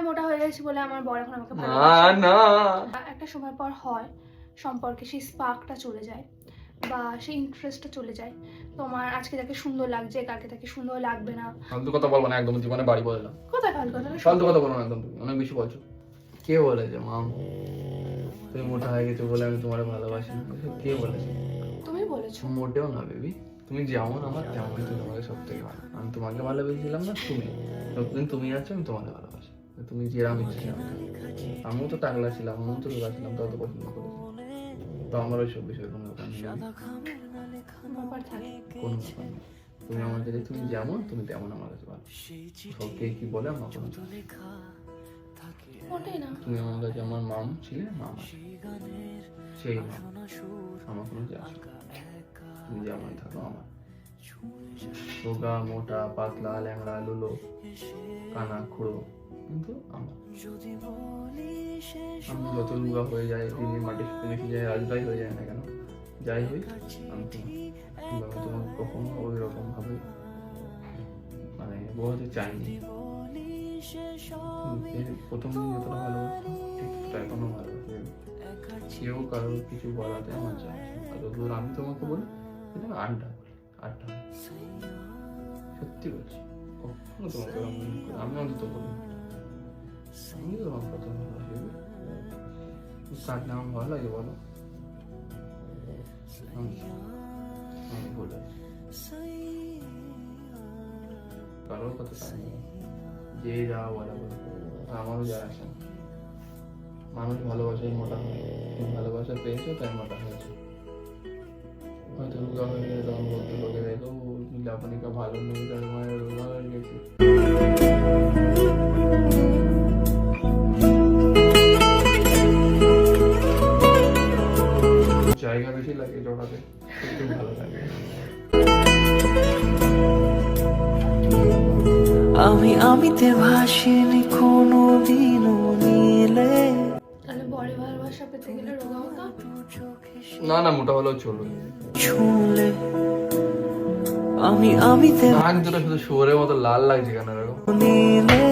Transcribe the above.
মোটা হয়ে গেছি বলে আমার বর এখন আমাকে ভালো না একটা সময় পর হয় সম্পর্কে সেই স্পার্কটা চলে যায় বা সেই ইন্টারেস্টটা চলে যায়। তোমার আজকে তাকে সুন্দর লাগছে, কালকে তাকে সুন্দর লাগবে না। ফালতু কথা বলবো না একদম, জীবনে বাড়ি বললাম। কোথায় ফালতু কথা? ফালতু কথা বলো না একদম, তুমি অনেক বেশি বলছো। কে বলেছে মাম তুমি মোটা হয়ে গেছো বলে আমি তোমার ভালোবাসি না? কে বলেছে? তুমি বলেছো। মোটেও না বেবি, তুমি যেমন আমার তেমনই তুমি আমাকে সব থেকে ভালো। আমি তোমাকে ভালোবেসেছিলাম না, তুমি যতদিন তুমি আছো আমি তোমাকে ভালোবাসি। তুমি যেরাম ইচ্ছে সেরাম থাকো। আমিও তো টাকলা ছিলাম, আমিও তো রোগা ছিলাম, তাও তো পছন্দ করেছি। তো আমার ওই সব বিষয়ে কোনো ব্যাপার নেই, ব্যাপার থাকে। কোনো ব্যাপার নেই। তুমি আমার কাছে তুমি যেমন তুমি তেমন আমার কাছে ভালো। সব কে কি বলে আমার কোনো চাষ নেই। ওটাই না। তুমি আমার কাছে আমার মাম ছিলে, মাম আছে সেই মাম, আমার কোনো চাষ নেই। তুমি যেমন থাকো আমার, রোগা মোটা পাতলা ল্যাংড়া লুলো কানা খুঁড়ো, কিন্তু আমার আমি যত রোগা হয়ে যায়, দিনে মাটি মিশে যায়, রাজবাই হয়ে যায় না কেন, যাই হই আমি তোমাকে কখনো ওই রকম ভাবে মানে বোঝাতে চাইনি। প্রথম দিন যতটা ভালোবাসতাম ততটা এখনো ভালোবাসি। কেউ কারোর কিছু বলাতে আমার চাই না। যতদূর আমি তোমাকে বলি সেটা আমি আড্ডা বলি, আড্ডা সত্যি বলছি। কখনো তোমাকে আমি অন্তত বলি আমি তোমার কথা ভালোবাসি। কার নাম ভালো লাগে বলো? আমি বলে কারোর কথা চাই না, যে যা বলে বলে, আমারও যা আসে না। মানুষ ভালোবাসাই মোটা হয়, তুমি ভালোবাসা পেয়েছো তাই মোটা হয়েছে। হয়তো রোগা হয়ে গেলে তখন বলতে লোকে দেখো লাবণিকা ভালো নেই, তার মায়ের রোগা হয়ে গেছে। জায়গা বেশি লাগে জড়াতে, একটু ভালো লাগে। আমিতে ভাসিনি কোনো দিনও নীলে। তাহলে বড় ভালোবাসা পেতে গেলে রোগা হতো? না মোটা হলেও চলবে। ছুঁলে আমিতে নাক দুটো শুধু শুয়োরের মতো লাল লাগছে কেন এরকম? নীলে